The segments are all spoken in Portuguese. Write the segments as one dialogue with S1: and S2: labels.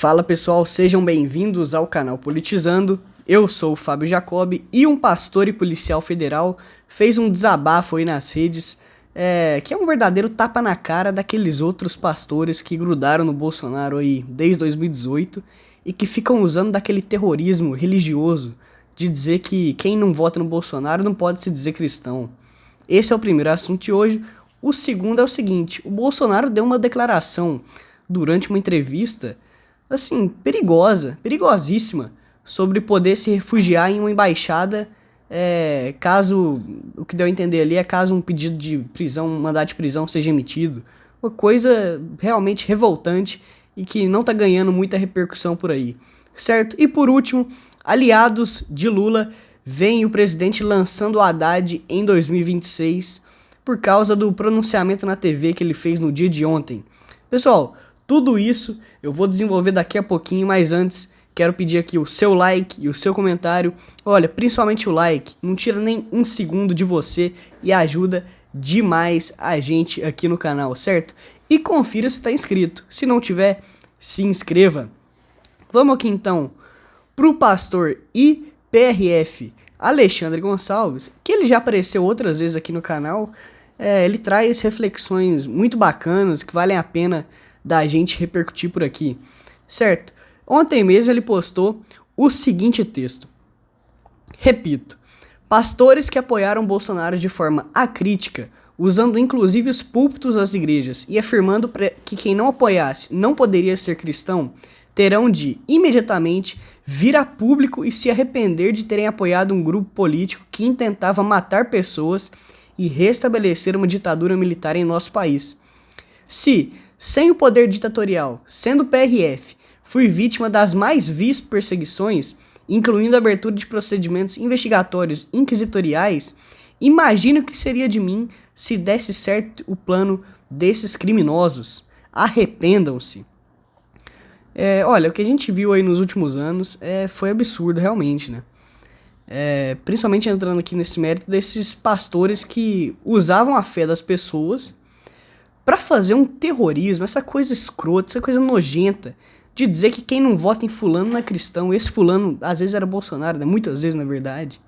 S1: Fala pessoal, sejam bem-vindos ao canal Politizando. Eu sou o Fábio Jacob e um pastor e policial federal fez um desabafo aí nas redes, que é um verdadeiro tapa na cara daqueles outros pastores que grudaram no Bolsonaro aí desde 2018 e que ficam usando daquele terrorismo religioso de dizer que quem não vota no Bolsonaro não pode se dizer cristão. Esse é o primeiro assunto de hoje. O segundo é o seguinte: o Bolsonaro deu uma declaração durante uma entrevista assim, perigosíssima, sobre poder se refugiar em uma embaixada, caso, o que deu a entender ali é caso um pedido de prisão, um mandado de prisão seja emitido. Uma coisa realmente revoltante e que não tá ganhando muita repercussão por aí, certo? E por último, aliados de Lula, vem o presidente lançando o Haddad em 2026 por causa do pronunciamento na TV que ele fez no dia de ontem. Pessoal, tudo isso eu vou desenvolver daqui a pouquinho, mas antes quero pedir aqui o seu like e o seu comentário. Olha, principalmente o like, não tira nem um segundo de você e ajuda demais a gente aqui no canal, certo? E confira se está inscrito. Se não tiver, se inscreva. Vamos aqui então pro pastor e PRF Alexandre Gonçalves, que ele já apareceu outras vezes aqui no canal. Ele traz reflexões muito bacanas que valem a pena da gente repercutir por aqui, certo? Ontem mesmo ele postou o seguinte texto. Repito, pastores que apoiaram Bolsonaro de forma acrítica, usando inclusive os púlpitos das igrejas e afirmando que quem não apoiasse não poderia ser cristão, terão de imediatamente vir a público e se arrepender de terem apoiado um grupo político que intentava matar pessoas e restabelecer uma ditadura militar em nosso país. Se, sem o poder ditatorial, sendo PRF, fui vítima das mais vis perseguições, incluindo a abertura de procedimentos investigatórios inquisitoriais, imagine o que seria de mim se desse certo o plano desses criminosos. Arrependam-se. Olha, o que a gente viu aí nos últimos anos foi absurdo realmente, né? Principalmente entrando aqui nesse mérito desses pastores que usavam a fé das pessoas pra fazer um terrorismo, essa coisa escrota, essa coisa nojenta, de dizer que quem não vota em fulano não é cristão. Esse fulano, às vezes era Bolsonaro, né? Muitas vezes, na verdade.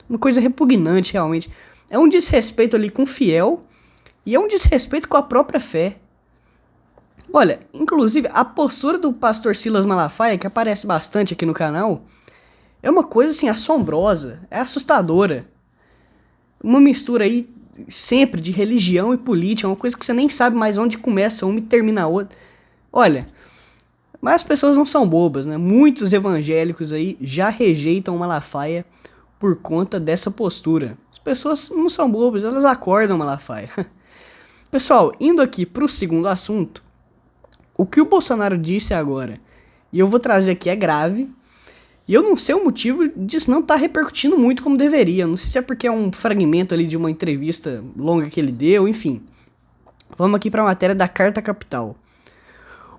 S1: Uma coisa repugnante, realmente. É um desrespeito ali com o fiel e é um desrespeito com a própria fé. Olha, inclusive, a postura do pastor Silas Malafaia, que aparece bastante aqui no canal, é uma coisa, assim, assombrosa, é assustadora. Uma mistura aí sempre de religião e política, uma coisa que você nem sabe mais onde começa uma e termina a outra. Olha, mas as pessoas não são bobas, né? Muitos evangélicos aí já rejeitam Malafaia por conta dessa postura. As pessoas não são bobas, elas acordam Malafaia. Pessoal, indo aqui pro segundo assunto, o que o Bolsonaro disse agora, e eu vou trazer aqui, é grave. E eu não sei o motivo disso não estar repercutindo muito como deveria. Não sei se é porque é um fragmento ali de uma entrevista longa que ele deu, enfim. Vamos aqui para a matéria da Carta Capital.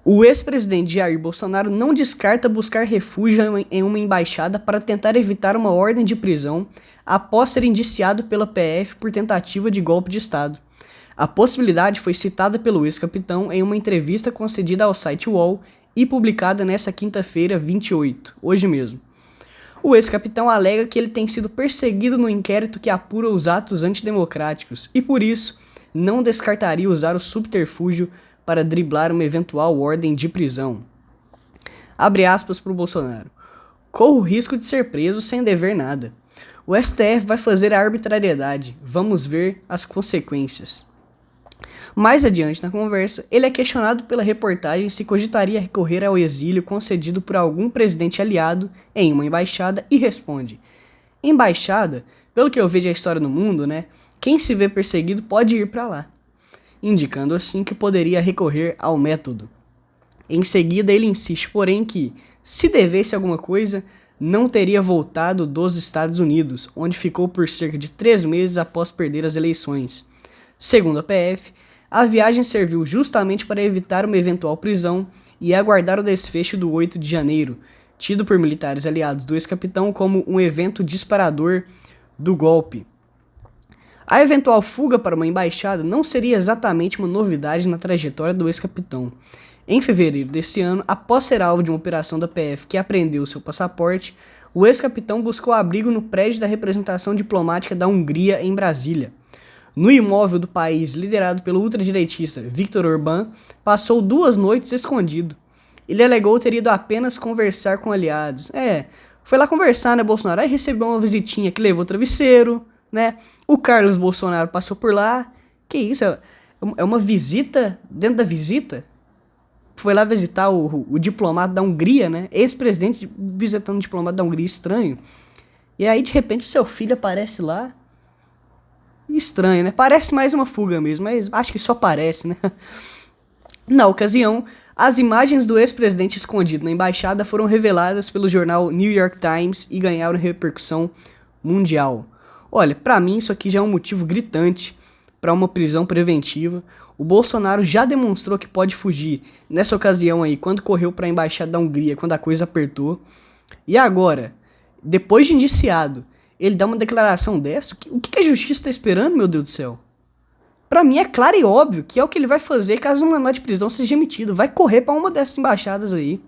S1: O ex-presidente Jair Bolsonaro não descarta buscar refúgio em uma embaixada para tentar evitar uma ordem de prisão após ser indiciado pela PF por tentativa de golpe de Estado. A possibilidade foi citada pelo ex-capitão em uma entrevista concedida ao site UOL e publicada nesta quinta-feira, 28, hoje mesmo. O ex-capitão alega que ele tem sido perseguido no inquérito que apura os atos antidemocráticos e, por isso, não descartaria usar o subterfúgio para driblar uma eventual ordem de prisão. Abre aspas para o Bolsonaro. Corro o risco de ser preso sem dever nada. O STF vai fazer a arbitrariedade. Vamos ver as consequências. Mais adiante na conversa, ele é questionado pela reportagem se cogitaria recorrer ao exílio concedido por algum presidente aliado em uma embaixada e responde: embaixada, pelo que eu vejo a história no mundo, né? Quem se vê perseguido pode ir para lá, indicando assim que poderia recorrer ao método. Em seguida, ele insiste, porém, que, se devesse alguma coisa, não teria voltado dos Estados Unidos, onde ficou por cerca de 3 meses após perder as eleições. Segundo a PF, a viagem serviu justamente para evitar uma eventual prisão e aguardar o desfecho do 8 de janeiro, tido por militares aliados do ex-capitão como um evento disparador do golpe. A eventual fuga para uma embaixada não seria exatamente uma novidade na trajetória do ex-capitão. Em fevereiro desse ano, após ser alvo de uma operação da PF que apreendeu seu passaporte, o ex-capitão buscou abrigo no prédio da representação diplomática da Hungria em Brasília. No imóvel do país, liderado pelo ultradireitista Viktor Orbán, passou 2 noites escondido. Ele alegou ter ido apenas conversar com aliados. Foi lá conversar, né, Bolsonaro? Aí recebeu uma visitinha que levou travesseiro, né? O Carlos Bolsonaro passou por lá. Que isso? É uma visita dentro da visita? Foi lá visitar o diplomata da Hungria, né? Ex-presidente visitando o diplomata da Hungria, estranho. E aí, de repente, o seu filho aparece lá. Estranho, né? Parece mais uma fuga mesmo, mas acho que só parece, né? Na ocasião, as imagens do ex-presidente escondido na embaixada foram reveladas pelo jornal New York Times e ganharam repercussão mundial. Olha, pra mim isso aqui já é um motivo gritante para uma prisão preventiva. O Bolsonaro já demonstrou que pode fugir nessa ocasião aí, quando correu para a embaixada da Hungria, quando a coisa apertou. E agora, depois de indiciado, ele dá uma declaração dessa? O que a justiça está esperando, meu Deus do céu? Pra mim é claro e óbvio que é o que ele vai fazer caso um mandado de prisão seja emitido. Vai correr pra uma dessas embaixadas aí.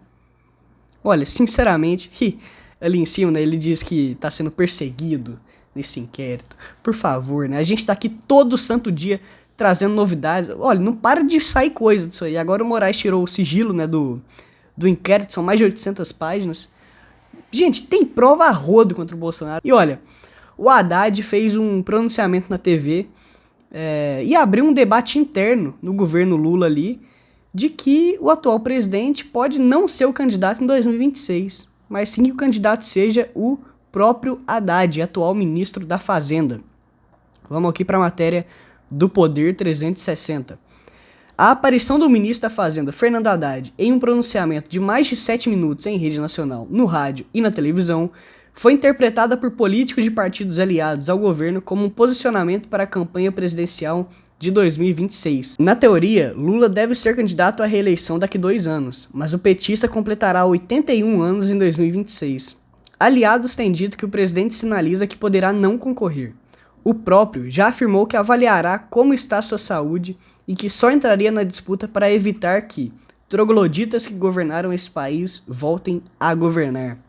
S1: Olha, sinceramente, ali em cima, né, ele diz que tá sendo perseguido nesse inquérito. Por favor, né? A gente tá aqui todo santo dia trazendo novidades. Olha, não para de sair coisa disso aí. Agora o Moraes tirou o sigilo, né, do inquérito, são mais de 800 páginas. Gente, tem prova a rodo contra o Bolsonaro. E olha, o Haddad fez um pronunciamento na TV e abriu um debate interno no governo Lula ali de que o atual presidente pode não ser o candidato em 2026, mas sim que o candidato seja o próprio Haddad, atual ministro da Fazenda. Vamos aqui para a matéria do Poder 360. A aparição do ministro da Fazenda, Fernando Haddad, em um pronunciamento de mais de 7 minutos em rede nacional, no rádio e na televisão, foi interpretada por políticos de partidos aliados ao governo como um posicionamento para a campanha presidencial de 2026. Na teoria, Lula deve ser candidato à reeleição daqui 2 anos, mas o petista completará 81 anos em 2026. Aliados têm dito que o presidente sinaliza que poderá não concorrer. O próprio já afirmou que avaliará como está sua saúde e que só entraria na disputa para evitar que trogloditas que governaram esse país voltem a governar.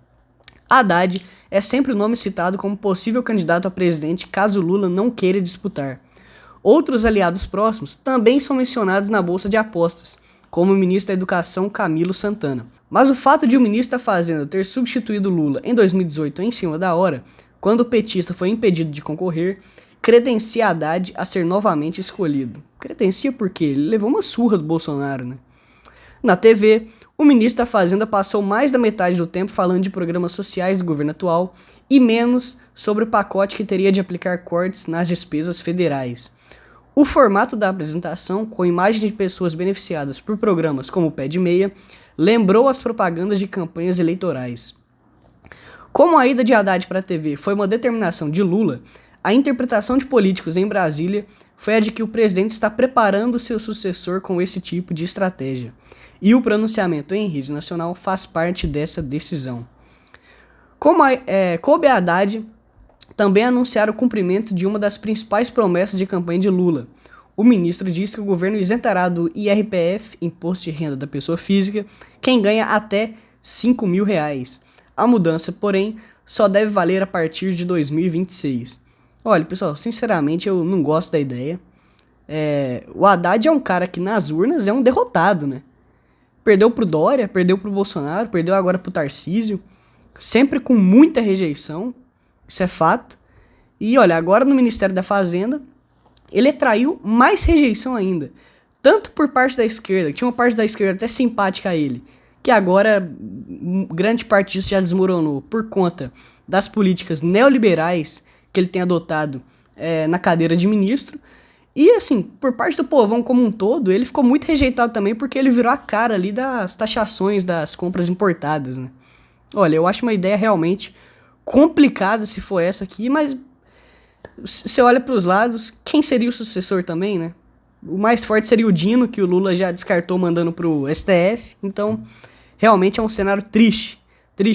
S1: Haddad é sempre o nome citado como possível candidato a presidente caso Lula não queira disputar. Outros aliados próximos também são mencionados na bolsa de apostas, como o ministro da Educação Camilo Santana. Mas o fato de o ministro da Fazenda ter substituído Lula em 2018 em cima da hora, quando o petista foi impedido de concorrer, credencia Haddad a ser novamente escolhido. Credencia porque ele levou uma surra do Bolsonaro, né? Na TV, o ministro da Fazenda passou mais da metade do tempo falando de programas sociais do governo atual e menos sobre o pacote que teria de aplicar cortes nas despesas federais. O formato da apresentação, com imagens de pessoas beneficiadas por programas como o Pé de Meia, lembrou as propagandas de campanhas eleitorais. Como a ida de Haddad para a TV foi uma determinação de Lula, a interpretação de políticos em Brasília foi a de que o presidente está preparando seu sucessor com esse tipo de estratégia. E o pronunciamento em rede nacional faz parte dessa decisão. Coube a Haddad também anunciar o cumprimento de uma das principais promessas de campanha de Lula. O ministro disse que o governo isentará do IRPF, Imposto de Renda da Pessoa Física, quem ganha até R$5.000. A mudança, porém, só deve valer a partir de 2026. Olha, pessoal, sinceramente eu não gosto da ideia. O Haddad é um cara que nas urnas é um derrotado, né? Perdeu pro Dória, perdeu pro Bolsonaro, perdeu agora pro Tarcísio, sempre com muita rejeição, isso é fato. E olha, agora no Ministério da Fazenda, ele atraiu mais rejeição ainda, tanto por parte da esquerda, que tinha uma parte da esquerda até simpática a ele, que agora grande parte disso já desmoronou por conta das políticas neoliberais que ele tem adotado na cadeira de ministro. E assim, por parte do povão como um todo, ele ficou muito rejeitado também porque ele virou a cara ali das taxações das compras importadas, né? Olha, eu acho uma ideia realmente complicada se for essa aqui, mas você olha para os lados, quem seria o sucessor também, né? O mais forte seria o Dino, que o Lula já descartou mandando pro STF, então realmente é um cenário triste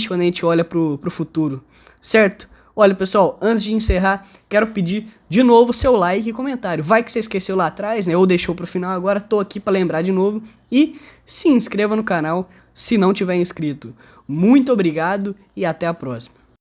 S1: quando a gente olha pro futuro, certo? Olha, pessoal, antes de encerrar, quero pedir de novo seu like e comentário. Vai que você esqueceu lá atrás, né? Ou deixou pro final, agora tô aqui para lembrar de novo. E se inscreva no canal se não tiver inscrito. Muito obrigado e até a próxima.